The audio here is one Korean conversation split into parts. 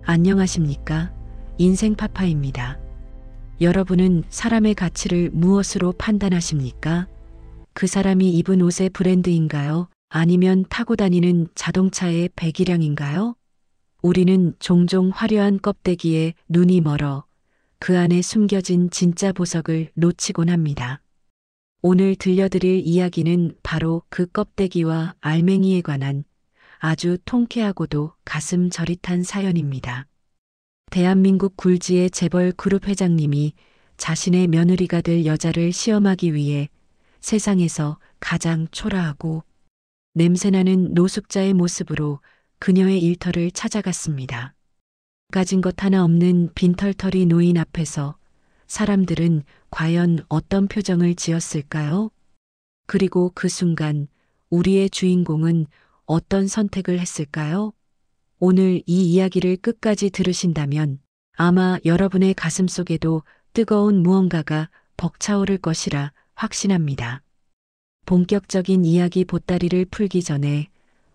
안녕하십니까? 인생 파파입니다. 여러분은 사람의 가치를 무엇으로 판단하십니까? 그 사람이 입은 옷의 브랜드인가요? 아니면 타고 다니는 자동차의 배기량인가요? 우리는 종종 화려한 껍데기에 눈이 멀어 그 안에 숨겨진 진짜 보석을 놓치곤 합니다. 오늘 들려드릴 이야기는 바로 그 껍데기와 알맹이에 관한 아주 통쾌하고도 가슴 저릿한 사연입니다. 대한민국 굴지의 재벌 그룹 회장님이 자신의 며느리가 될 여자를 시험하기 위해 세상에서 가장 초라하고 냄새나는 노숙자의 모습으로 그녀의 일터를 찾아갔습니다. 가진 것 하나 없는 빈털터리 노인 앞에서 사람들은 과연 어떤 표정을 지었을까요? 그리고 그 순간 우리의 주인공은 어떤 선택을 했을까요? 오늘 이 이야기를 끝까지 들으신다면 아마 여러분의 가슴 속에도 뜨거운 무언가가 벅차오를 것이라 확신합니다. 본격적인 이야기 보따리를 풀기 전에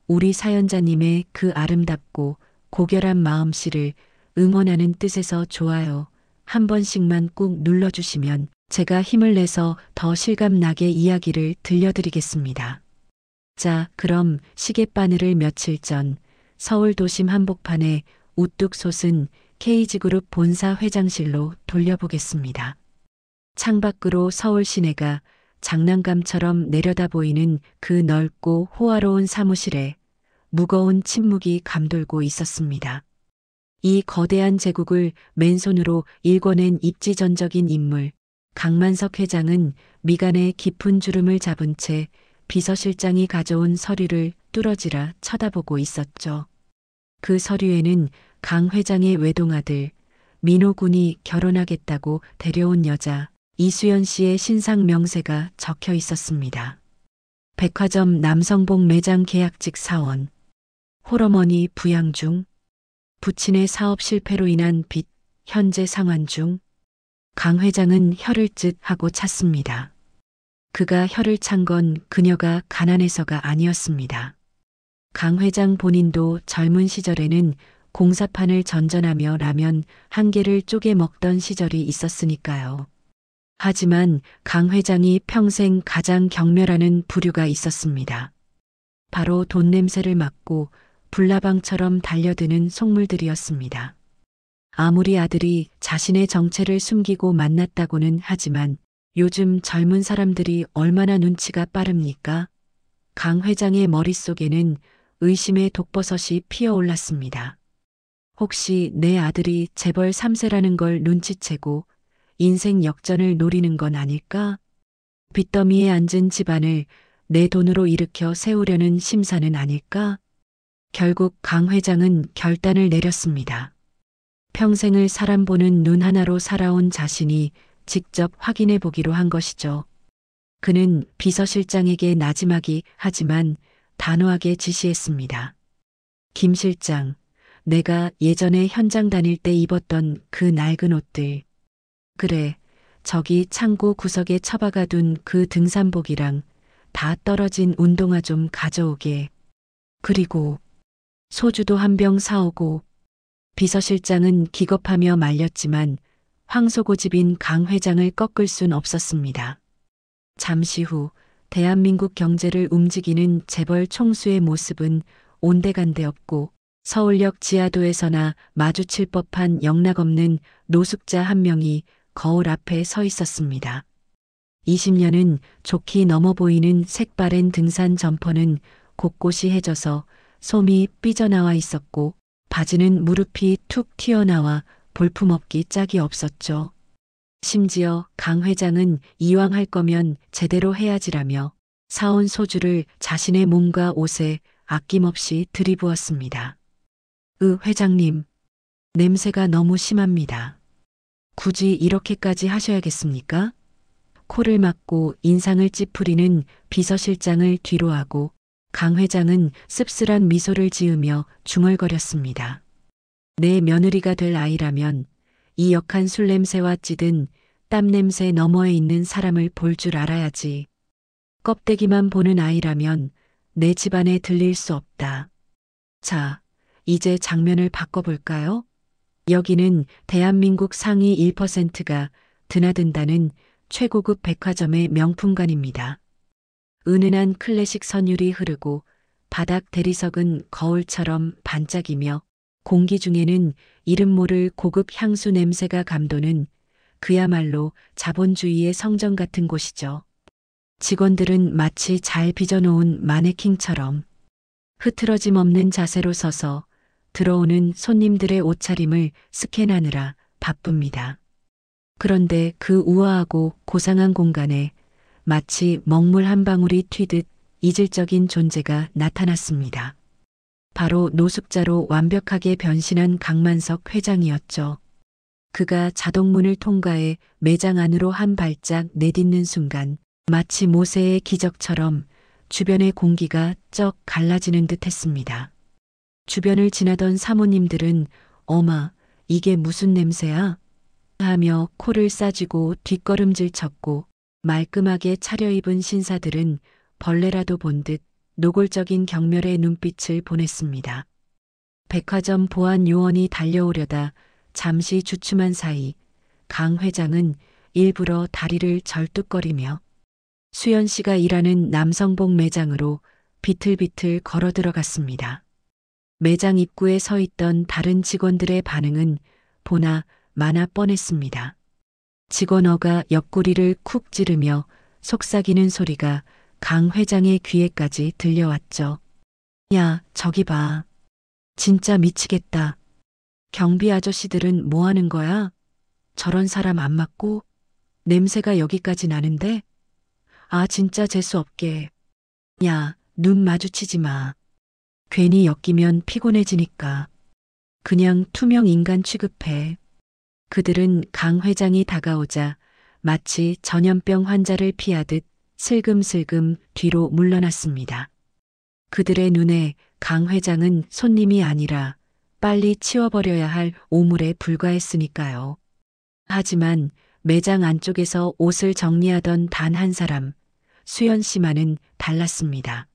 우리 사연자님의 그 아름답고 고결한 마음씨를 응원하는 뜻에서 좋아요 한 번씩만 꾹 눌러주시면 제가 힘을 내서 더 실감나게 이야기를 들려드리겠습니다. 자, 그럼 시계바늘을 며칠 전 서울 도심 한복판에 우뚝 솟은 KG그룹 본사 회장실로 돌려보겠습니다. 창밖으로 서울 시내가 장난감처럼 내려다 보이는 그 넓고 호화로운 사무실에 무거운 침묵이 감돌고 있었습니다. 이 거대한 제국을 맨손으로 일궈낸 입지전적인 인물, 강만석 회장은 미간에 깊은 주름을 잡은 채 비서실장이 가져온 서류를 뚫어지라 쳐다보고 있었죠. 그 서류에는 강 회장의 외동아들 민호 군이 결혼하겠다고 데려온 여자 이수연 씨의 신상 명세가 적혀 있었습니다. 백화점 남성복 매장 계약직 사원, 홀어머니 부양 중, 부친의 사업 실패로 인한 빚 현재 상환 중. 강 회장은 혀를 쯧 하고 찼습니다. 그가 혀를 찬 건 그녀가 가난해서가 아니었습니다. 강 회장 본인도 젊은 시절에는 공사판을 전전하며 라면 한 개를 쪼개 먹던 시절이 있었으니까요. 하지만 강 회장이 평생 가장 경멸하는 부류가 있었습니다. 바로 돈 냄새를 맡고 불나방처럼 달려드는 속물들이었습니다. 아무리 아들이 자신의 정체를 숨기고 만났다고는 하지만 요즘 젊은 사람들이 얼마나 눈치가 빠릅니까? 강 회장의 머릿속에는 의심의 독버섯이 피어올랐습니다. 혹시 내 아들이 재벌 3세라는 걸 눈치채고 인생 역전을 노리는 건 아닐까? 빚더미에 앉은 집안을 내 돈으로 일으켜 세우려는 심사는 아닐까? 결국 강 회장은 결단을 내렸습니다. 평생을 사람 보는 눈 하나로 살아온 자신이 직접 확인해 보기로 한 것이죠. 그는 비서실장에게 나지막이 하지만 단호하게 지시했습니다. 김 실장, 내가 예전에 현장 다닐 때 입었던 그 낡은 옷들. 그래, 저기 창고 구석에 처박아 둔 그 등산복이랑 다 떨어진 운동화 좀 가져오게. 그리고 소주도 한 병 사오고. 비서실장은 기겁하며 말렸지만 황소고집인 강 회장을 꺾을 순 없었습니다. 잠시 후 대한민국 경제를 움직이는 재벌 총수의 모습은 온데간데 없고 서울역 지하도에서나 마주칠 법한 영락없는 노숙자 한 명이 거울 앞에 서 있었습니다. 20년은 좋게 넘어 보이는 색바랜 등산 점퍼는 곳곳이 해져서 솜이 삐져나와 있었고 바지는 무릎이 툭 튀어나와 볼품없기 짝이 없었죠. 심지어 강 회장은 이왕 할 거면 제대로 해야지라며 사온 소주를 자신의 몸과 옷에 아낌없이 들이부었습니다. 회장님, 냄새가 너무 심합니다. 굳이 이렇게까지 하셔야겠습니까? 코를 막고 인상을 찌푸리는 비서실장을 뒤로하고 강 회장은 씁쓸한 미소를 지으며 중얼거렸습니다. 내 며느리가 될 아이라면 이 역한 술 냄새와 찌든 땀 냄새 너머에 있는 사람을 볼 줄 알아야지. 껍데기만 보는 아이라면 내 집안에 들릴 수 없다. 자, 이제 장면을 바꿔볼까요? 여기는 대한민국 상위 1%가 드나든다는 최고급 백화점의 명품관입니다. 은은한 클래식 선율이 흐르고 바닥 대리석은 거울처럼 반짝이며 공기 중에는 이름 모를 고급 향수 냄새가 감도는 그야말로 자본주의의 성전 같은 곳이죠. 직원들은 마치 잘 빚어놓은 마네킹처럼 흐트러짐 없는 자세로 서서 들어오는 손님들의 옷차림을 스캔하느라 바쁩니다. 그런데 그 우아하고 고상한 공간에 마치 먹물 한 방울이 튀듯 이질적인 존재가 나타났습니다. 바로 노숙자로 완벽하게 변신한 강만석 회장이었죠. 그가 자동문을 통과해 매장 안으로 한 발짝 내딛는 순간 마치 모세의 기적처럼 주변의 공기가 쩍 갈라지는 듯 했습니다. 주변을 지나던 사모님들은 어마, 이게 무슨 냄새야? 하며 코를 싸쥐고 뒷걸음질 쳤고 말끔하게 차려입은 신사들은 벌레라도 본 듯 노골적인 경멸의 눈빛을 보냈습니다. 백화점 보안 요원이 달려오려다 잠시 주춤한 사이 강 회장은 일부러 다리를 절뚝거리며 수연 씨가 일하는 남성복 매장으로 비틀비틀 걸어 들어갔습니다. 매장 입구에 서 있던 다른 직원들의 반응은 보나 마나 뻔했습니다. 직원어가 옆구리를 쿡 찌르며 속삭이는 소리가 강 회장의 귀에까지 들려왔죠. 야, 저기 봐. 진짜 미치겠다. 경비 아저씨들은 뭐 하는 거야? 저런 사람 안 맞고? 냄새가 여기까지 나는데? 아, 진짜 재수 없게. 야, 눈 마주치지 마. 괜히 엮이면 피곤해지니까. 그냥 투명 인간 취급해. 그들은 강 회장이 다가오자 마치 전염병 환자를 피하듯 슬금슬금 뒤로 물러났습니다. 그들의 눈에 강 회장은 손님이 아니라 빨리 치워버려야 할 오물에 불과했으니까요. 하지만 매장 안쪽에서 옷을 정리하던 단 한 사람, 수연 씨만은 달랐습니다.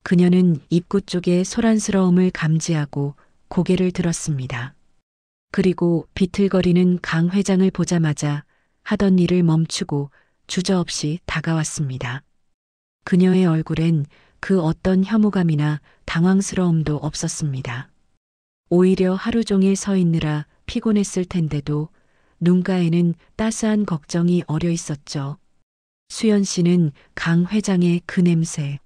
그녀는 입구 쪽에 소란스러움을 감지하고 고개를 들었습니다. 그리고 비틀거리는 강 회장을 보자마자 하던 일을 멈추고 주저없이 다가왔습니다. 그녀의 얼굴엔 그 어떤 혐오감이나 당황스러움도 없었습니다. 오히려 하루 종일 서 있느라 피곤했을 텐데도 눈가에는 따스한 걱정이 어려 있었죠. 수연 씨는 강 회장의 그 냄새.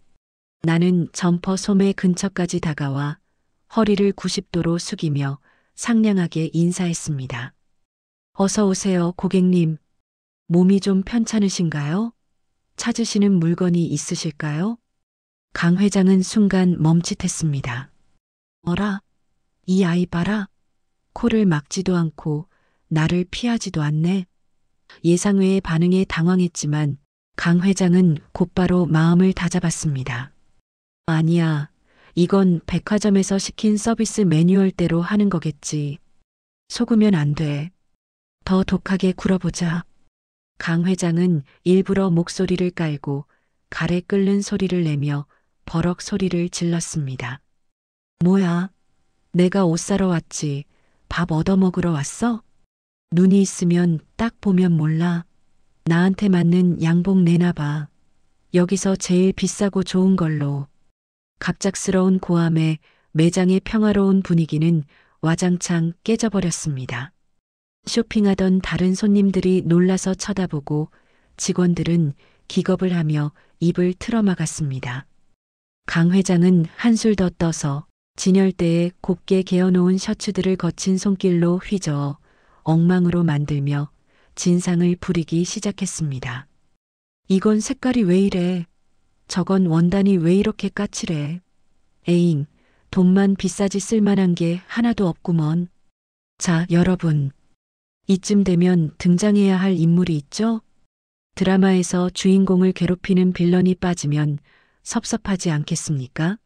나는 점퍼 소매 근처까지 다가와 허리를 90도로 숙이며 상냥하게 인사했습니다. 어서 오세요, 고객님. 몸이 좀 편찮으신가요? 찾으시는 물건이 있으실까요? 강 회장은 순간 멈칫했습니다. 어라? 이 아이 봐라. 코를 막지도 않고 나를 피하지도 않네. 예상외의 반응에 당황했지만 강 회장은 곧바로 마음을 다잡았습니다. 아니야. 이건 백화점에서 시킨 서비스 매뉴얼대로 하는 거겠지. 속으면 안 돼. 더 독하게 굴어보자. 강 회장은 일부러 목소리를 깔고 가래 끓는 소리를 내며 버럭 소리를 질렀습니다. 뭐야? 내가 옷 사러 왔지. 밥 얻어먹으러 왔어? 눈이 있으면 딱 보면 몰라. 나한테 맞는 양복 내놔봐. 여기서 제일 비싸고 좋은 걸로. 갑작스러운 고함에 매장의 평화로운 분위기는 와장창 깨져버렸습니다. 쇼핑하던 다른 손님들이 놀라서 쳐다보고 직원들은 기겁을 하며 입을 틀어막았습니다. 강 회장은 한술 더 떠서 진열대에 곱게 개어놓은 셔츠들을 거친 손길로 휘저어 엉망으로 만들며 진상을 부리기 시작했습니다. 이건 색깔이 왜 이래? 저건 원단이 왜 이렇게 까칠해? 에잉, 돈만 비싸지 쓸만한 게 하나도 없구먼. 자, 여러분. 이쯤 되면 등장해야 할 인물이 있죠? 드라마에서 주인공을 괴롭히는 빌런이 빠지면 섭섭하지 않겠습니까?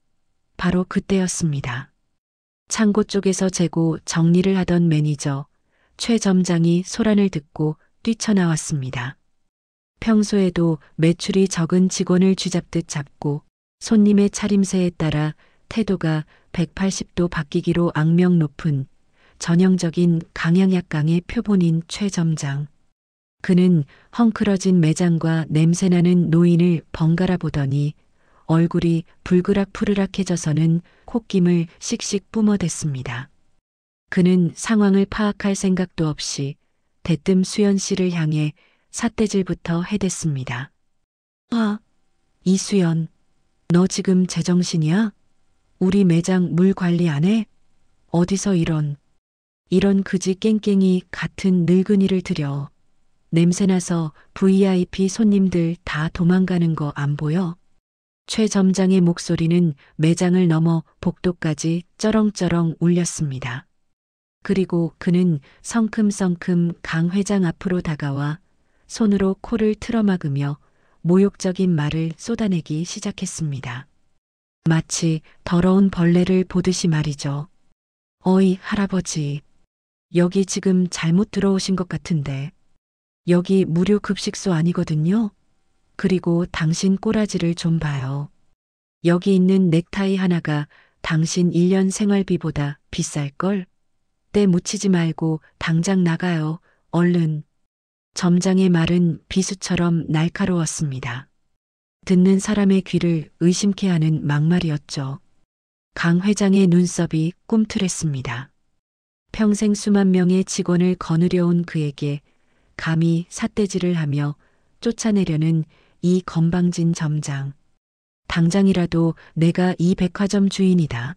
바로 그때였습니다. 창고 쪽에서 재고 정리를 하던 매니저 최 점장이 소란을 듣고 뛰쳐나왔습니다. 평소에도 매출이 적은 직원을 쥐잡듯 잡고 손님의 차림새에 따라 태도가 180도 바뀌기로 악명 높은 전형적인 강약약강의 표본인 최 점장. 그는 헝클어진 매장과 냄새나는 노인을 번갈아 보더니 얼굴이 불그락푸르락해져서는 콧김을 씩씩 뿜어댔습니다. 그는 상황을 파악할 생각도 없이 대뜸 수연 씨를 향해 삿대질부터 해댔습니다. 아, 이수연, 너 지금 제정신이야? 우리 매장 물 관리 안 해? 어디서 이런 그지 깽깽이 같은 늙은이를 들여. 냄새나서 VIP 손님들 다 도망가는 거 안 보여? 최 점장의 목소리는 매장을 넘어 복도까지 쩌렁쩌렁 울렸습니다. 그리고 그는 성큼성큼 강 회장 앞으로 다가와 손으로 코를 틀어막으며 모욕적인 말을 쏟아내기 시작했습니다. 마치 더러운 벌레를 보듯이 말이죠. 어이, 할아버지. 여기 지금 잘못 들어오신 것 같은데. 여기 무료 급식소 아니거든요. 그리고 당신 꼬라지를 좀 봐요. 여기 있는 넥타이 하나가 당신 1년 생활비보다 비쌀걸? 때 묻히지 말고 당장 나가요. 얼른. 점장의 말은 비수처럼 날카로웠습니다. 듣는 사람의 귀를 의심케 하는 막말이었죠. 강 회장의 눈썹이 꿈틀했습니다. 평생 수만 명의 직원을 거느려온 그에게 감히 삿대질을 하며 쫓아내려는 이 건방진 점장. 당장이라도 내가 이 백화점 주인이다.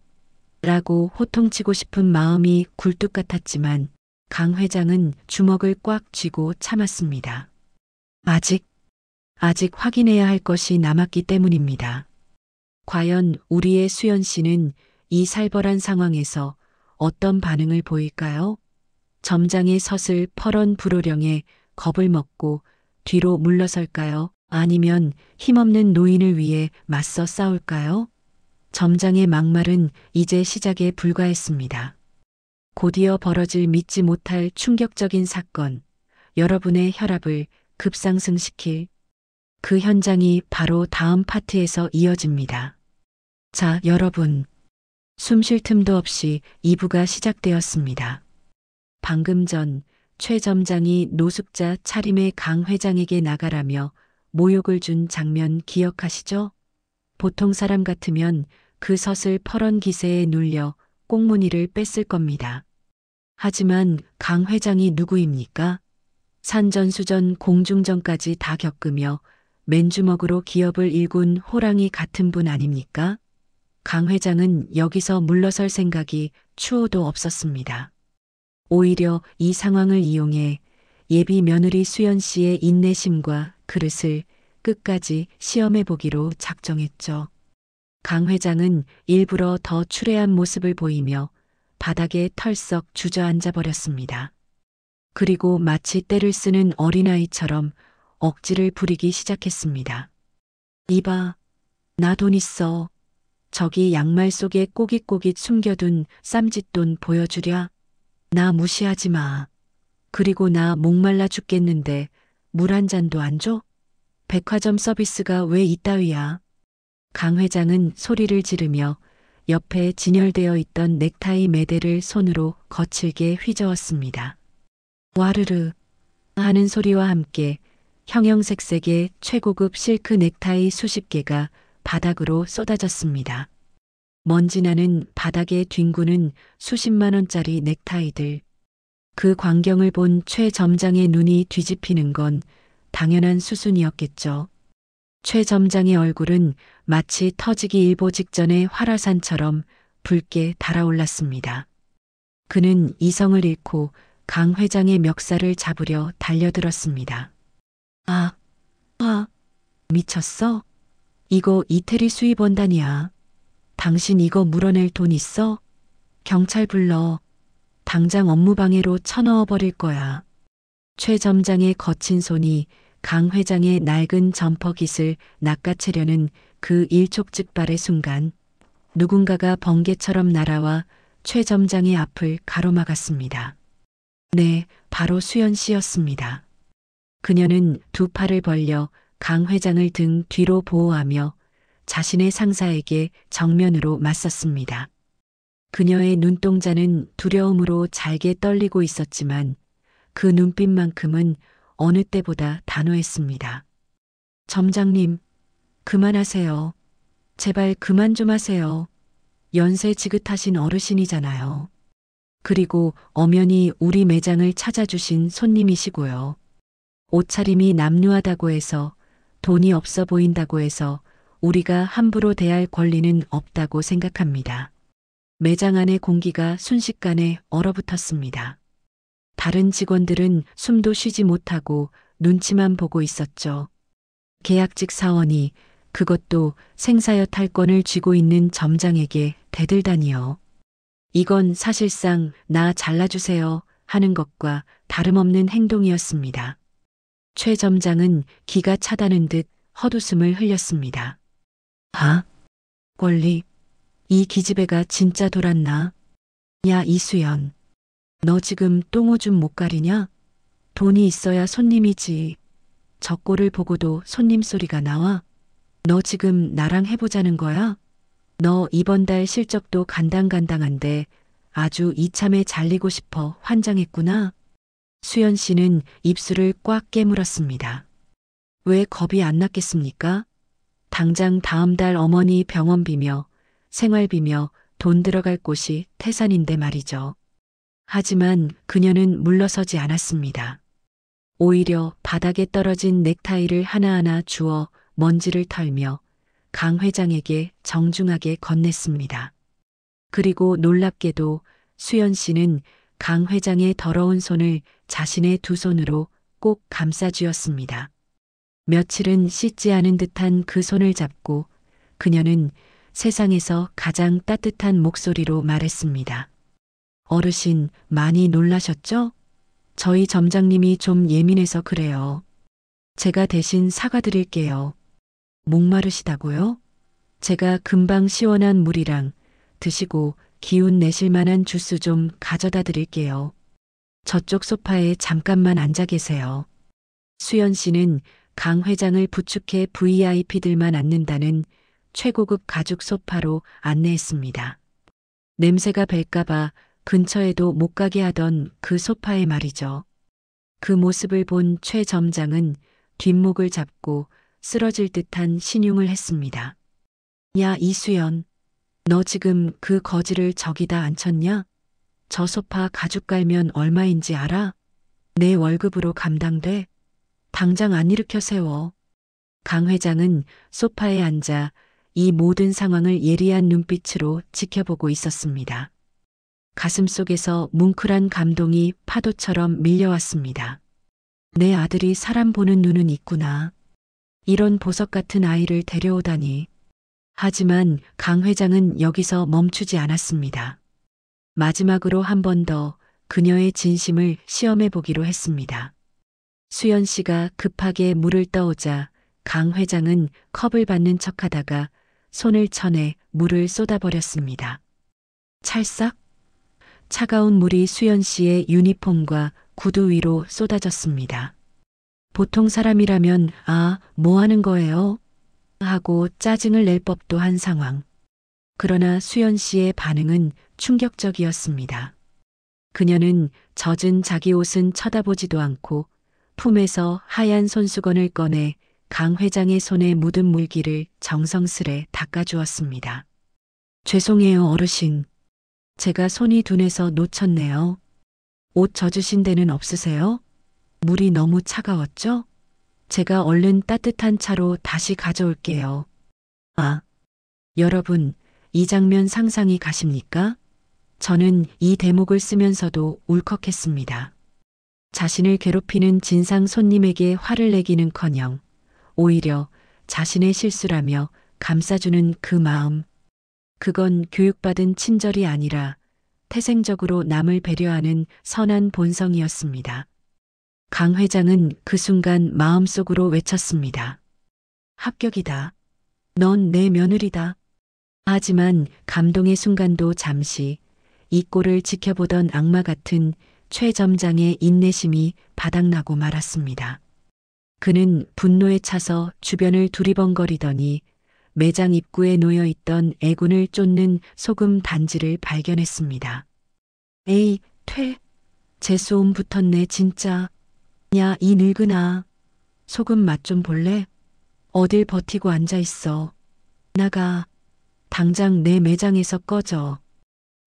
라고 호통치고 싶은 마음이 굴뚝 같았지만 강 회장은 주먹을 꽉 쥐고 참았습니다. 아직 확인해야 할 것이 남았기 때문입니다. 과연 우리의 수연 씨는 이 살벌한 상황에서 어떤 반응을 보일까요? 점장의 서슬 퍼런 불호령에 겁을 먹고 뒤로 물러설까요? 아니면 힘없는 노인을 위해 맞서 싸울까요? 점장의 막말은 이제 시작에 불과했습니다. 곧이어 벌어질 믿지 못할 충격적인 사건, 여러분의 혈압을 급상승시킬 그 현장이 바로 다음 파트에서 이어집니다. 자, 여러분. 숨 쉴 틈도 없이 2부가 시작되었습니다. 방금 전 최 점장이 노숙자 차림의 강 회장에게 나가라며 모욕을 준 장면 기억하시죠? 보통 사람 같으면 그 서슬 퍼런 기세에 눌려 꽁무니를 뺐을 겁니다. 하지만 강 회장이 누구입니까? 산전수전 공중전까지 다 겪으며 맨주먹으로 기업을 일군 호랑이 같은 분 아닙니까? 강 회장은 여기서 물러설 생각이 추호도 없었습니다. 오히려 이 상황을 이용해 예비 며느리 수연 씨의 인내심과 그릇을 끝까지 시험해 보기로 작정했죠. 강 회장은 일부러 더 추레한 모습을 보이며 바닥에 털썩 주저앉아 버렸습니다. 그리고 마치 떼를 쓰는 어린아이처럼 억지를 부리기 시작했습니다. 이봐, 나 돈 있어. 저기 양말 속에 꼬깃꼬깃 숨겨둔 쌈짓돈 보여주랴. 나 무시하지 마. 그리고 나 목말라 죽겠는데 물 한 잔도 안 줘? 백화점 서비스가 왜 이따위야? 강 회장은 소리를 지르며 옆에 진열되어 있던 넥타이 매대를 손으로 거칠게 휘저었습니다. 와르르 하는 소리와 함께 형형색색의 최고급 실크 넥타이 수십 개가 바닥으로 쏟아졌습니다. 먼지 나는 바닥에 뒹구는 수십만 원짜리 넥타이들. 그 광경을 본 최 점장의 눈이 뒤집히는 건 당연한 수순이었겠죠. 최 점장의 얼굴은 마치 터지기 일보 직전의 활화산처럼 붉게 달아올랐습니다. 그는 이성을 잃고 강 회장의 멱살을 잡으려 달려들었습니다. 미쳤어? 이거 이태리 수입 원단이야. 당신 이거 물어낼 돈 있어? 경찰 불러. 당장 업무방해로 쳐넣어 버릴 거야. 최 점장의 거친 손이 강 회장의 낡은 점퍼깃을 낚아채려는 그 일촉즉발의 순간 누군가가 번개처럼 날아와 최 점장의 앞을 가로막았습니다. 네, 바로 수연 씨였습니다. 그녀는 두 팔을 벌려 강 회장을 등 뒤로 보호하며 자신의 상사에게 정면으로 맞섰습니다. 그녀의 눈동자는 두려움으로 잘게 떨리고 있었지만 그 눈빛만큼은 어느 때보다 단호했습니다. 점장님, 그만하세요. 제발 그만 좀 하세요. 연세 지긋하신 어르신이잖아요. 그리고 엄연히 우리 매장을 찾아주신 손님이시고요. 옷차림이 남루하다고 해서, 돈이 없어 보인다고 해서 우리가 함부로 대할 권리는 없다고 생각합니다. 매장 안의 공기가 순식간에 얼어붙었습니다. 다른 직원들은 숨도 쉬지 못하고 눈치만 보고 있었죠. 계약직 사원이, 그것도 생사여 탈권을 쥐고 있는 점장에게 대들다니요. 이건 사실상 나 잘라주세요 하는 것과 다름없는 행동이었습니다. 최 점장은 기가 차다는 듯 헛웃음을 흘렸습니다. 아, 권리. 이 기집애가 진짜 돌았나? 야, 이수연. 너 지금 똥오줌 못 가리냐? 돈이 있어야 손님이지. 저 꼴을 보고도 손님 소리가 나와? 너 지금 나랑 해보자는 거야? 너 이번 달 실적도 간당간당한데 아주 이참에 잘리고 싶어 환장했구나. 수연 씨는 입술을 꽉 깨물었습니다. 왜 겁이 안 났겠습니까? 당장 다음 달 어머니 병원비며 생활비며 돈 들어갈 곳이 태산인데 말이죠. 하지만 그녀는 물러서지 않았습니다. 오히려 바닥에 떨어진 넥타이를 하나하나 주워 먼지를 털며 강 회장에게 정중하게 건넸습니다. 그리고 놀랍게도 수연 씨는 강 회장의 더러운 손을 자신의 두 손으로 꼭 감싸쥐었습니다. 며칠은 씻지 않은 듯한 그 손을 잡고 그녀는 세상에서 가장 따뜻한 목소리로 말했습니다. 어르신, 많이 놀라셨죠? 저희 점장님이 좀 예민해서 그래요. 제가 대신 사과드릴게요. 목마르시다고요? 제가 금방 시원한 물이랑 드시고 기운 내실 만한 주스 좀 가져다 드릴게요. 저쪽 소파에 잠깐만 앉아 계세요. 수연 씨는 강 회장을 부축해 VIP들만 앉는다는 최고급 가죽 소파로 안내했습니다. 냄새가 뱄까봐 근처에도 못 가게 하던 그 소파에 말이죠. 그 모습을 본 최 점장은 뒷목을 잡고 쓰러질 듯한 신용을 했습니다. 야, 이수연. 너 지금 그 거지를 저기다 앉혔냐? 저 소파 가죽 깔면 얼마인지 알아? 내 월급으로 감당돼? 당장 안 일으켜 세워. 강 회장은 소파에 앉아 이 모든 상황을 예리한 눈빛으로 지켜보고 있었습니다. 가슴속에서 뭉클한 감동이 파도처럼 밀려왔습니다. 내 아들이 사람 보는 눈은 있구나. 이런 보석 같은 아이를 데려오다니. 하지만 강 회장은 여기서 멈추지 않았습니다. 마지막으로 한 번 더 그녀의 진심을 시험해 보기로 했습니다. 수연 씨가 급하게 물을 떠오자 강 회장은 컵을 받는 척하다가 손을 쳐내 물을 쏟아버렸습니다. 찰싹? 차가운 물이 수연 씨의 유니폼과 구두 위로 쏟아졌습니다. 보통 사람이라면 뭐 하는 거예요? 하고 짜증을 낼 법도 한 상황. 그러나 수연 씨의 반응은 충격적이었습니다. 그녀는 젖은 자기 옷은 쳐다보지도 않고 품에서 하얀 손수건을 꺼내 강 회장의 손에 묻은 물기를 정성스레 닦아주었습니다. 죄송해요, 어르신. 제가 손이 둔해서 놓쳤네요. 옷 젖으신 데는 없으세요? 물이 너무 차가웠죠? 제가 얼른 따뜻한 차로 다시 가져올게요. 여러분, 이 장면 상상이 가십니까? 저는 이 대목을 쓰면서도 울컥했습니다. 자신을 괴롭히는 진상 손님에게 화를 내기는커녕 오히려 자신의 실수라며 감싸주는 그 마음. 그건 교육받은 친절이 아니라 태생적으로 남을 배려하는 선한 본성이었습니다. 강 회장은 그 순간 마음속으로 외쳤습니다. 합격이다. 넌 내 며느리다. 하지만 감동의 순간도 잠시 이 꼴을 지켜보던 악마 같은 최 점장의 인내심이 바닥나고 말았습니다. 그는 분노에 차서 주변을 두리번거리더니 매장 입구에 놓여 있던 애군을 쫓는 소금 단지를 발견했습니다. 에이, 재수옴 붙었네 진짜. 야, 이 늙은아. 소금 맛 좀 볼래? 어딜 버티고 앉아 있어. 나가. 당장 내 매장에서 꺼져.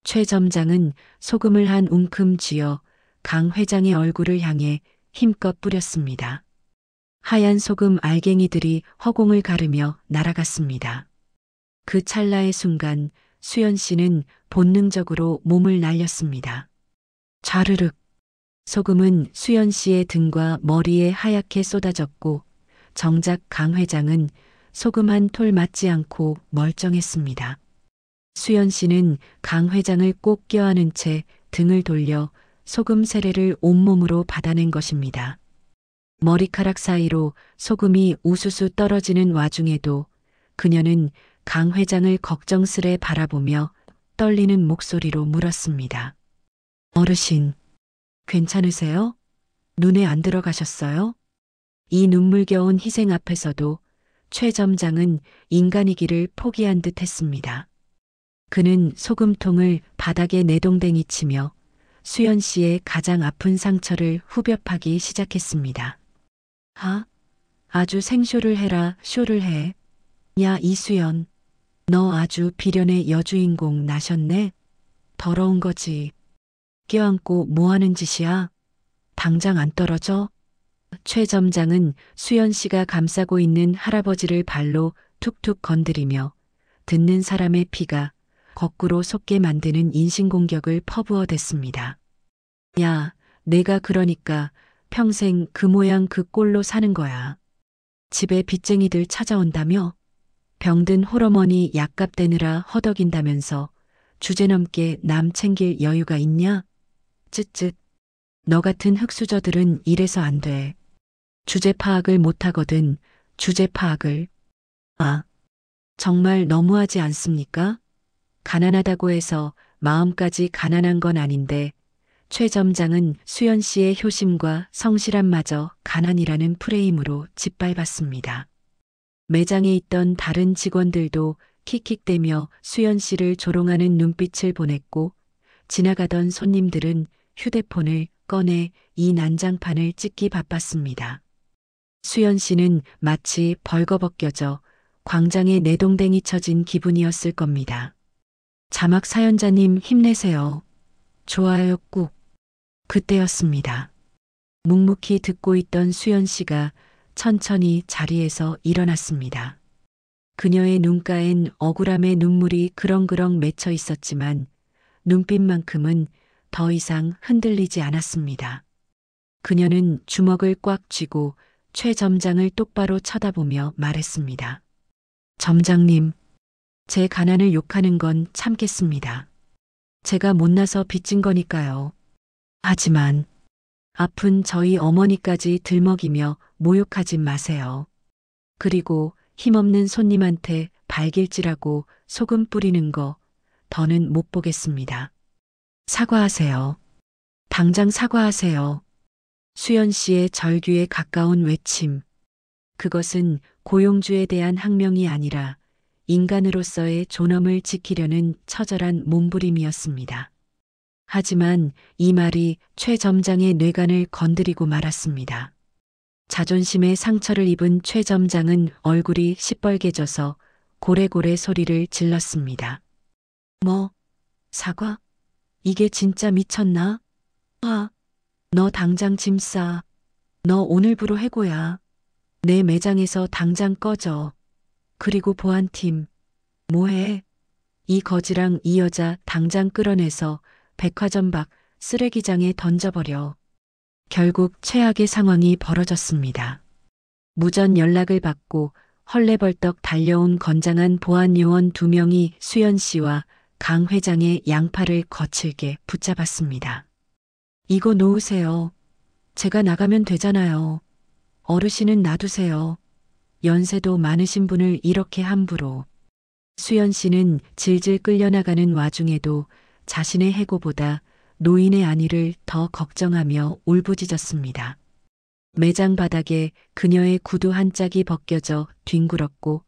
최 점장은 소금을 한 움큼 쥐어 강 회장의 얼굴을 향해 힘껏 뿌렸습니다. 하얀 소금 알갱이들이 허공을 가르며 날아갔습니다. 그 찰나의 순간 수연 씨는 본능적으로 몸을 날렸습니다. 좌르륵. 소금은 수연 씨의 등과 머리에 하얗게 쏟아졌고 정작 강 회장은 소금 한 톨 맞지 않고 멀쩡했습니다. 수연 씨는 강 회장을 꼭 껴안은 채 등을 돌려 소금 세례를 온몸으로 받아낸 것입니다. 머리카락 사이로 소금이 우수수 떨어지는 와중에도 그녀는 강 회장을 걱정스레 바라보며 떨리는 목소리로 물었습니다. 어르신, 괜찮으세요? 눈에 안 들어가셨어요? 이 눈물겨운 희생 앞에서도 최 점장은 인간이기를 포기한 듯 했습니다. 그는 소금통을 바닥에 내동댕이 치며 수연 씨의 가장 아픈 상처를 후벼파기 시작했습니다. 아주 생쇼를 해라, 쇼를 해. 야, 이수연. 너 아주 비련의 여주인공 나셨네? 더러운 거지. 껴안고 뭐 하는 짓이야? 당장 안 떨어져? 최 점장은 수연 씨가 감싸고 있는 할아버지를 발로 툭툭 건드리며 듣는 사람의 피가 거꾸로 솟게 만드는 인신공격을 퍼부어댔습니다. 야, 내가 그러니까 평생 그 모양 그 꼴로 사는 거야. 집에 빚쟁이들 찾아온다며? 병든 홀어머니 약값 대느라 허덕인다면서 주제넘게 남 챙길 여유가 있냐? 쯧쯧. 너 같은 흙수저들은 이래서 안 돼. 주제 파악을 못하거든. 주제 파악을. 정말 너무하지 않습니까? 가난하다고 해서 마음까지 가난한 건 아닌데 최 점장은 수연 씨의 효심과 성실함마저 가난이라는 프레임으로 짓밟았습니다. 매장에 있던 다른 직원들도 킥킥대며 수연 씨를 조롱하는 눈빛을 보냈고 지나가던 손님들은 휴대폰을 꺼내 이 난장판을 찍기 바빴습니다. 수연 씨는 마치 벌거벗겨져 광장에 내동댕이 쳐진 기분이었을 겁니다. 자막 사연자님 힘내세요. 좋아요 꾹. 그때였습니다. 묵묵히 듣고 있던 수연 씨가 천천히 자리에서 일어났습니다. 그녀의 눈가엔 억울함의 눈물이 그렁그렁 맺혀 있었지만 눈빛만큼은 더 이상 흔들리지 않았습니다. 그녀는 주먹을 꽉 쥐고 최 점장을 똑바로 쳐다보며 말했습니다. 점장님, 제 가난을 욕하는 건 참겠습니다. 제가 못나서 빚진 거니까요. 하지만 아픈 저희 어머니까지 들먹이며 모욕하지 마세요. 그리고 힘없는 손님한테 발길질하고 소금 뿌리는 거 더는 못 보겠습니다. 사과하세요. 당장 사과하세요. 수연 씨의 절규에 가까운 외침. 그것은 고용주에 대한 항명이 아니라 인간으로서의 존엄을 지키려는 처절한 몸부림이었습니다. 하지만 이 말이 최 점장의 뇌관을 건드리고 말았습니다. 자존심에 상처를 입은 최 점장은 얼굴이 시뻘개져서 고래고래 소리를 질렀습니다. 뭐? 사과? 이게 진짜 미쳤나? 너 당장 짐 싸. 너 오늘부로 해고야. 내 매장에서 당장 꺼져. 그리고 보안팀. 뭐해? 이 거지랑 이 여자 당장 끌어내서 백화점 밖 쓰레기장에 던져버려. 결국 최악의 상황이 벌어졌습니다. 무전 연락을 받고 헐레벌떡 달려온 건장한 보안 요원 2명이 수연 씨와 강 회장의 양팔을 거칠게 붙잡았습니다. 이거 놓으세요. 제가 나가면 되잖아요. 어르신은 놔두세요. 연세도 많으신 분을 이렇게 함부로. 수연 씨는 질질 끌려나가는 와중에도 자신의 해고보다 노인의 안위를 더 걱정하며 울부짖었습니다. 매장 바닥에 그녀의 구두 한 짝이 벗겨져 뒹굴었고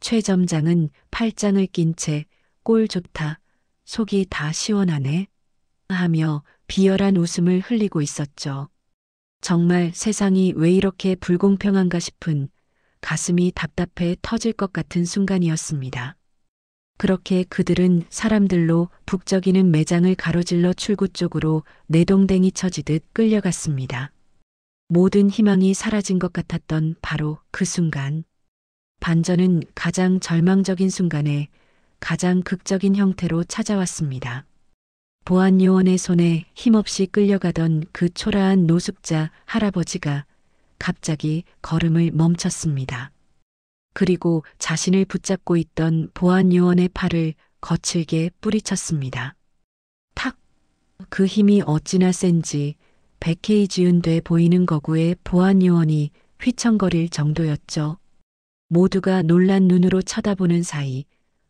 최 점장은 팔짱을 낀 채 꼴 좋다, 속이 다 시원하네 하며 비열한 웃음을 흘리고 있었죠. 정말 세상이 왜 이렇게 불공평한가 싶은 가슴이 답답해 터질 것 같은 순간이었습니다. 그렇게 그들은 사람들로 북적이는 매장을 가로질러 출구 쪽으로 내동댕이 쳐지듯 끌려갔습니다. 모든 희망이 사라진 것 같았던 바로 그 순간. 반전은 가장 절망적인 순간에 가장 극적인 형태로 찾아왔습니다. 보안요원의 손에 힘없이 끌려가던 그 초라한 노숙자 할아버지가 갑자기 걸음을 멈췄습니다. 그리고 자신을 붙잡고 있던 보안요원의 팔을 거칠게 뿌리쳤습니다. 탁! 그 힘이 어찌나 센지 100kg 돼 보이는 거구의 보안요원이 휘청거릴 정도였죠. 모두가 놀란 눈으로 쳐다보는 사이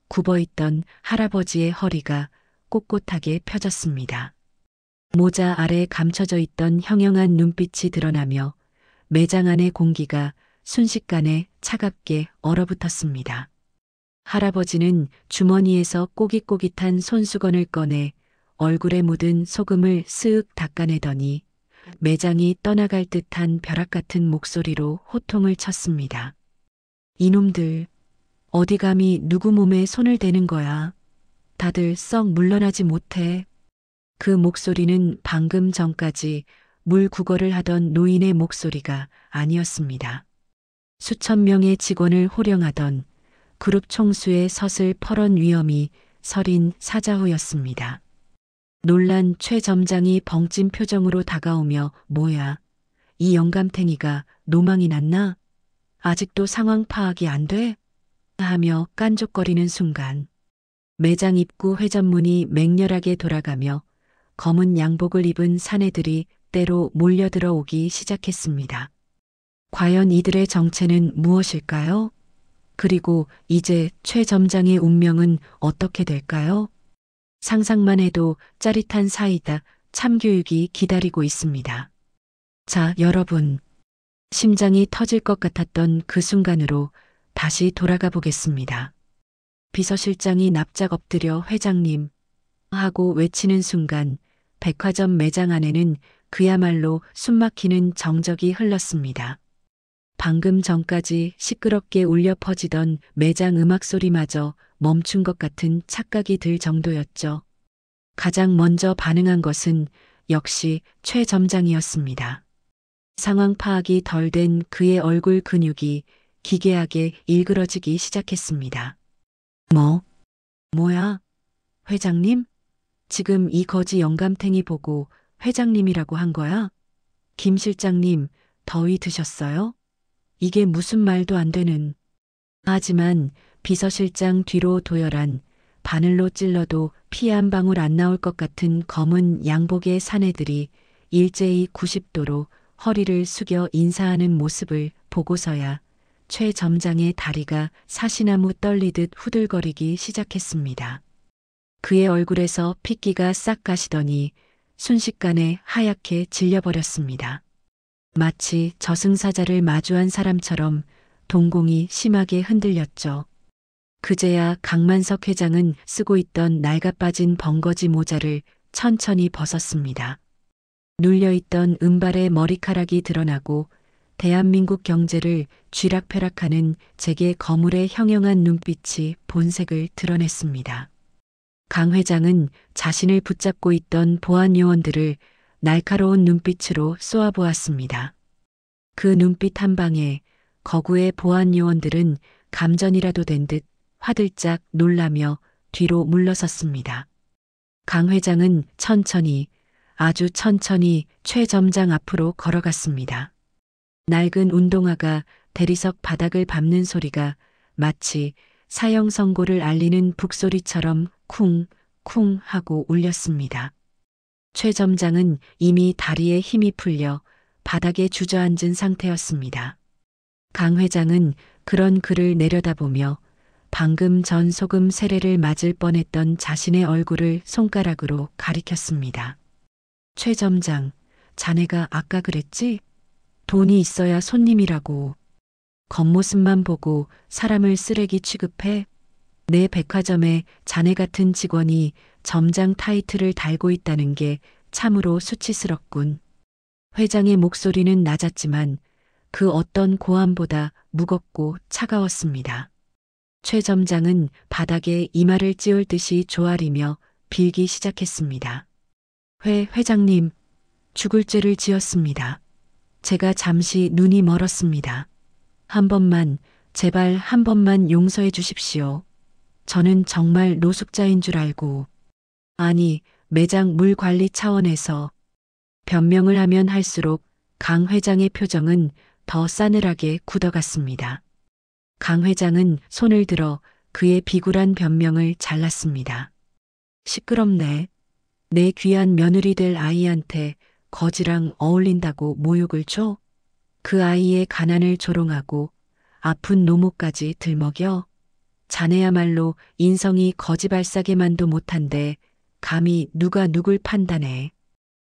굽어있던 할아버지의 허리가 꼿꼿하게 펴졌습니다. 모자 아래 감춰져 있던 형형한 눈빛이 드러나며 매장 안의 공기가 순식간에 차갑게 얼어붙었습니다. 할아버지는 주머니에서 꼬깃꼬깃한 손수건을 꺼내 얼굴에 묻은 소금을 쓱 닦아내더니 매장이 떠나갈 듯한 벼락 같은 목소리로 호통을 쳤습니다. 이놈들, 어디 감히 누구 몸에 손을 대는 거야. 다들 썩 물러나지 못해. 그 목소리는 방금 전까지 물구걸을 하던 노인의 목소리가 아니었습니다. 수천 명의 직원을 호령하던 그룹 총수의 서슬 퍼런 위엄이 서린 사자후였습니다. 놀란 최 점장이 벙찐 표정으로 다가오며 뭐야, 이 영감탱이가 노망이 났나? 아직도 상황 파악이 안 돼? 하며 깐족거리는 순간 매장 입구 회전문이 맹렬하게 돌아가며 검은 양복을 입은 사내들이 때로 몰려들어 오기 시작했습니다. 과연 이들의 정체는 무엇일까요? 그리고 이제 최 점장의 운명은 어떻게 될까요? 상상만 해도 짜릿한 사이다 참교육이 기다리고 있습니다. 자, 여러분. 심장이 터질 것 같았던 그 순간으로 다시 돌아가 보겠습니다. 비서실장이 납작 엎드려 회장님 하고 외치는 순간 백화점 매장 안에는 그야말로 숨막히는 정적이 흘렀습니다. 방금 전까지 시끄럽게 울려 퍼지던 매장 음악 소리마저 멈춘 것 같은 착각이 들 정도였죠. 가장 먼저 반응한 것은 역시 최 점장이었습니다. 상황 파악이 덜 된 그의 얼굴 근육이 기괴하게 일그러지기 시작했습니다. 뭐야? 회장님? 지금 이 거지 영감탱이 보고 회장님이라고 한 거야? 김 실장님, 더위 드셨어요? 이게 무슨 말도 안 되는. 하지만 비서실장 뒤로 도열한 바늘로 찔러도 피 한 방울 안 나올 것 같은 검은 양복의 사내들이 일제히 90도로 허리를 숙여 인사하는 모습을 보고서야 최 점장의 다리가 사시나무 떨리듯 후들거리기 시작했습니다. 그의 얼굴에서 핏기가 싹 가시더니 순식간에 하얗게 질려버렸습니다. 마치 저승사자를 마주한 사람처럼 동공이 심하게 흔들렸죠. 그제야 강만석 회장은 쓰고 있던 낡아빠진 벙거지 모자를 천천히 벗었습니다. 눌려있던 은발의 머리카락이 드러나고 대한민국 경제를 쥐락펴락하는 제게 거물의 형형한 눈빛이 본색을 드러냈습니다. 강 회장은 자신을 붙잡고 있던 보안 요원들을 날카로운 눈빛으로 쏘아보았습니다. 그 눈빛 한 방에 거구의 보안 요원들은 감전이라도 된 듯 화들짝 놀라며 뒤로 물러섰습니다. 강 회장은 천천히, 아주 천천히 최 점장 앞으로 걸어갔습니다. 낡은 운동화가 대리석 바닥을 밟는 소리가 마치 사형 선고를 알리는 북소리처럼 쿵쿵 하고 울렸습니다. 최 점장은 이미 다리에 힘이 풀려 바닥에 주저앉은 상태였습니다. 강 회장은 그런 그를 내려다보며 방금 전 소금 세례를 맞을 뻔했던 자신의 얼굴을 손가락으로 가리켰습니다. 최 점장, 자네가 아까 그랬지? 돈이 있어야 손님이라고. 겉모습만 보고 사람을 쓰레기 취급해? 내 백화점에 자네 같은 직원이 점장 타이틀을 달고 있다는 게 참으로 수치스럽군. 회장의 목소리는 낮았지만 그 어떤 고함보다 무겁고 차가웠습니다. 최 점장은 바닥에 이마를 찌울 듯이 조아리며 빌기 시작했습니다. 회장님, 죽을 죄를 지었습니다. 제가 잠시 눈이 멀었습니다. 한 번만, 제발 한 번만 용서해 주십시오. 저는 정말 노숙자인 줄 알고. 아니, 매장 물 관리 차원에서 변명을 하면 할수록 강 회장의 표정은 더 싸늘하게 굳어갔습니다. 강 회장은 손을 들어 그의 비굴한 변명을 잘랐습니다. 시끄럽네. 내 귀한 며느리 될 아이한테 거지랑 어울린다고 모욕을 줘? 그 아이의 가난을 조롱하고 아픈 노모까지 들먹여? 자네야말로 인성이 거지발사게만도 못한데 감히 누가 누굴 판단해.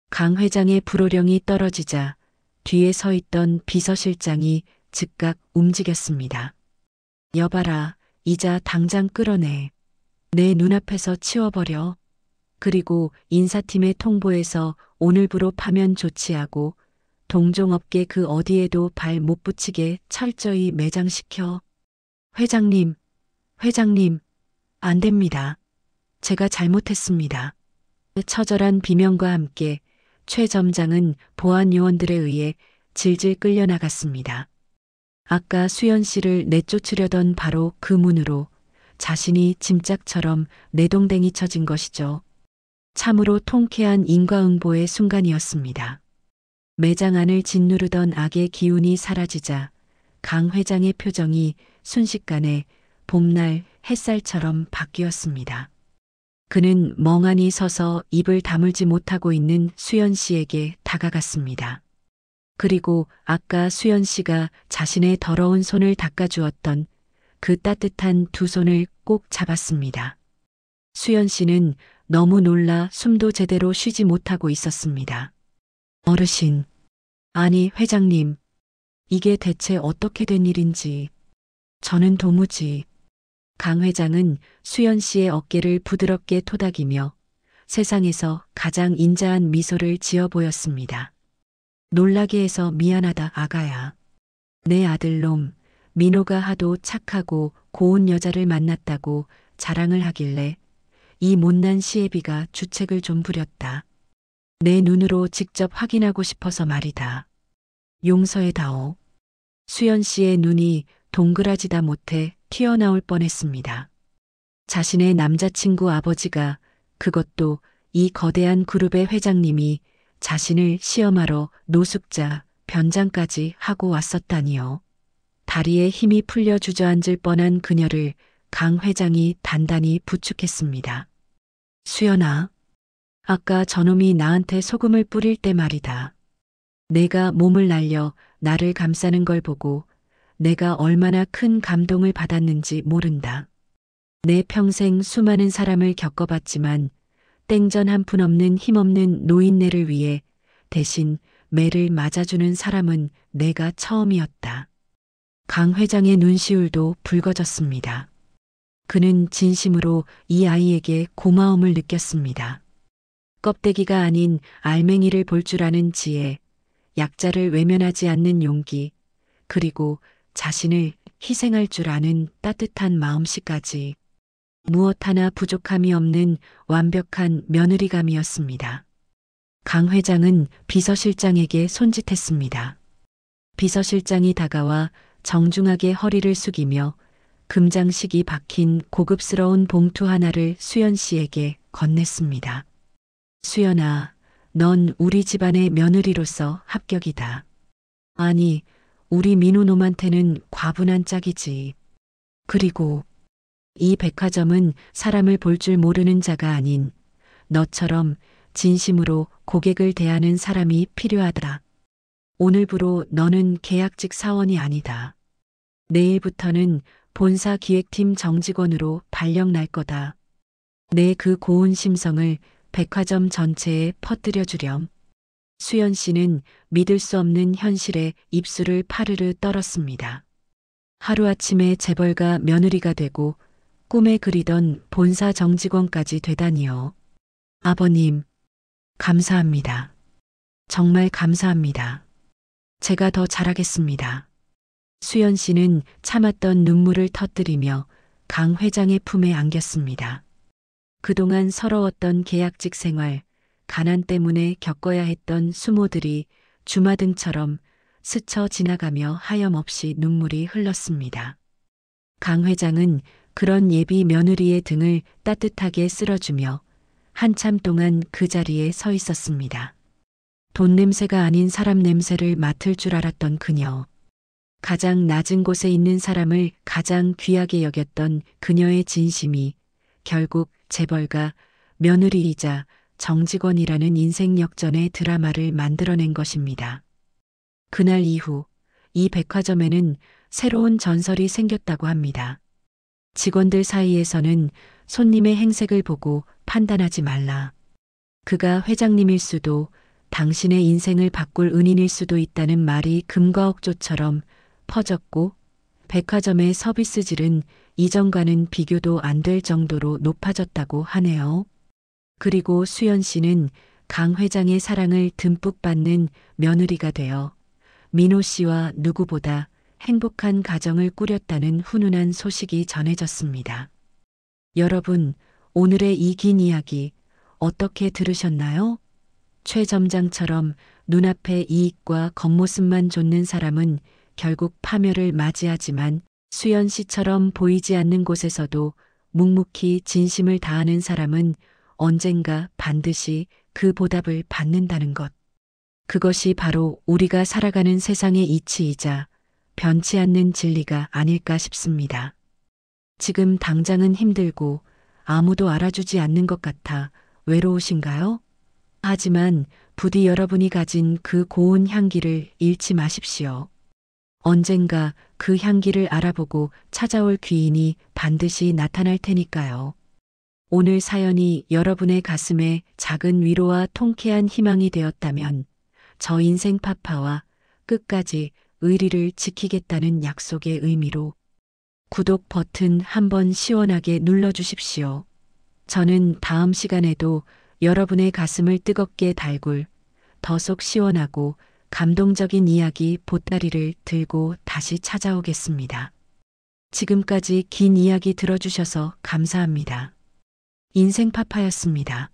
강 회장의 불호령이 떨어지자 뒤에 서 있던 비서실장이 즉각 움직였습니다. 여봐라, 이자 당장 끌어내. 내 눈앞에서 치워버려. 그리고 인사팀에 통보해서 오늘부로 파면 조치하고 동종업계 그 어디에도 발 못 붙이게 철저히 매장시켜. 회장님, 안 됩니다. 제가 잘못했습니다. 처절한 비명과 함께 최 점장은 보안 요원들에 의해 질질 끌려나갔습니다. 아까 수연 씨를 내쫓으려던 바로 그 문으로 자신이 짐짝처럼 내동댕이 쳐진 것이죠. 참으로 통쾌한 인과응보의 순간이었습니다. 매장 안을 짓누르던 악의 기운이 사라지자 강 회장의 표정이 순식간에 봄날 햇살처럼 바뀌었습니다. 그는 멍하니 서서 입을 다물지 못하고 있는 수연 씨에게 다가갔습니다. 그리고 아까 수연 씨가 자신의 더러운 손을 닦아주었던 그 따뜻한 두 손을 꼭 잡았습니다. 수연 씨는 너무 놀라 숨도 제대로 쉬지 못하고 있었습니다. 어르신, 아니 회장님, 이게 대체 어떻게 된 일인지 저는 도무지. 강 회장은 수연 씨의 어깨를 부드럽게 토닥이며 세상에서 가장 인자한 미소를 지어 보였습니다. 놀라게 해서 미안하다 아가야. 내 아들놈 민호가 하도 착하고 고운 여자를 만났다고 자랑을 하길래 이 못난 시애비가 주책을 좀 부렸다. 내 눈으로 직접 확인하고 싶어서 말이다. 용서해다오. 수연 씨의 눈이 동그라지다 못해 튀어나올 뻔했습니다. 자신의 남자친구 아버지가, 그것도 이 거대한 그룹의 회장님이 자신을 시험하러 노숙자 변장까지 하고 왔었다니요. 다리에 힘이 풀려 주저앉을 뻔한 그녀를 강 회장이 단단히 부축했습니다. 수연아, 아까 저놈이 나한테 소금을 뿌릴 때 말이다. 내가 몸을 날려 나를 감싸는 걸 보고 내가 얼마나 큰 감동을 받았는지 모른다. 내 평생 수많은 사람을 겪어봤지만 땡전 한 푼 없는 힘없는 노인네를 위해 대신 매를 맞아주는 사람은 내가 처음이었다. 강 회장의 눈시울도 붉어졌습니다. 그는 진심으로 이 아이에게 고마움을 느꼈습니다. 껍데기가 아닌 알맹이를 볼 줄 아는 지혜, 약자를 외면하지 않는 용기, 그리고 자신을 희생할 줄 아는 따뜻한 마음씨까지 무엇 하나 부족함이 없는 완벽한 며느리감이었습니다. 강 회장은 비서실장에게 손짓했습니다. 비서실장이 다가와 정중하게 허리를 숙이며 금장식이 박힌 고급스러운 봉투 하나를 수연 씨에게 건넸습니다. 수연아, 넌 우리 집안의 며느리로서 합격이다. 아니, 우리 민호놈한테는 과분한 짝이지. 그리고 이 백화점은 사람을 볼 줄 모르는 자가 아닌 너처럼 진심으로 고객을 대하는 사람이 필요하더라. 오늘부로 너는 계약직 사원이 아니다. 내일부터는 본사 기획팀 정직원으로 발령 날 거다. 내 그 고운 심성을 백화점 전체에 퍼뜨려 주렴. 수연 씨는 믿을 수 없는 현실에 입술을 파르르 떨었습니다. 하루아침에 재벌가 며느리가 되고 꿈에 그리던 본사 정직원까지 되다니요. 아버님, 감사합니다. 정말 감사합니다. 제가 더 잘하겠습니다. 수연 씨는 참았던 눈물을 터뜨리며 강 회장의 품에 안겼습니다. 그동안 서러웠던 계약직 생활, 가난 때문에 겪어야 했던 수모들이 주마등처럼 스쳐 지나가며 하염없이 눈물이 흘렀습니다. 강 회장은 그런 예비 며느리의 등을 따뜻하게 쓸어주며 한참 동안 그 자리에 서 있었습니다. 돈 냄새가 아닌 사람 냄새를 맡을 줄 알았던 그녀. 가장 낮은 곳에 있는 사람을 가장 귀하게 여겼던 그녀의 진심이 결국 재벌가 며느리이자 정직원이라는 인생 역전의 드라마를 만들어낸 것입니다. 그날 이후 이 백화점에는 새로운 전설이 생겼다고 합니다. 직원들 사이에서는 손님의 행색을 보고 판단하지 말라. 그가 회장님일 수도 당신의 인생을 바꿀 은인일 수도 있다는 말이 금과 억조처럼 퍼졌고 백화점의 서비스질은 이전과는 비교도 안 될 정도로 높아졌다고 하네요. 그리고 수연 씨는 강 회장의 사랑을 듬뿍 받는 며느리가 되어 민호 씨와 누구보다 행복한 가정을 꾸렸다는 훈훈한 소식이 전해졌습니다. 여러분, 오늘의 이 긴 이야기 어떻게 들으셨나요? 최 점장처럼 눈앞의 이익과 겉모습만 좇는 사람은 결국 파멸을 맞이하지만 수연 씨처럼 보이지 않는 곳에서도 묵묵히 진심을 다하는 사람은 언젠가 반드시 그 보답을 받는다는 것. 그것이 바로 우리가 살아가는 세상의 이치이자 변치 않는 진리가 아닐까 싶습니다. 지금 당장은 힘들고 아무도 알아주지 않는 것 같아 외로우신가요? 하지만 부디 여러분이 가진 그 고운 향기를 잃지 마십시오. 언젠가 그 향기를 알아보고 찾아올 귀인이 반드시 나타날 테니까요. 오늘 사연이 여러분의 가슴에 작은 위로와 통쾌한 희망이 되었다면 저 인생 파파와 끝까지 의리를 지키겠다는 약속의 의미로 구독 버튼 한번 시원하게 눌러주십시오. 저는 다음 시간에도 여러분의 가슴을 뜨겁게 달굴 더 속 시원하고 감동적인 이야기 보따리를 들고 다시 찾아오겠습니다. 지금까지 긴 이야기 들어주셔서 감사합니다. 인생 파파였습니다.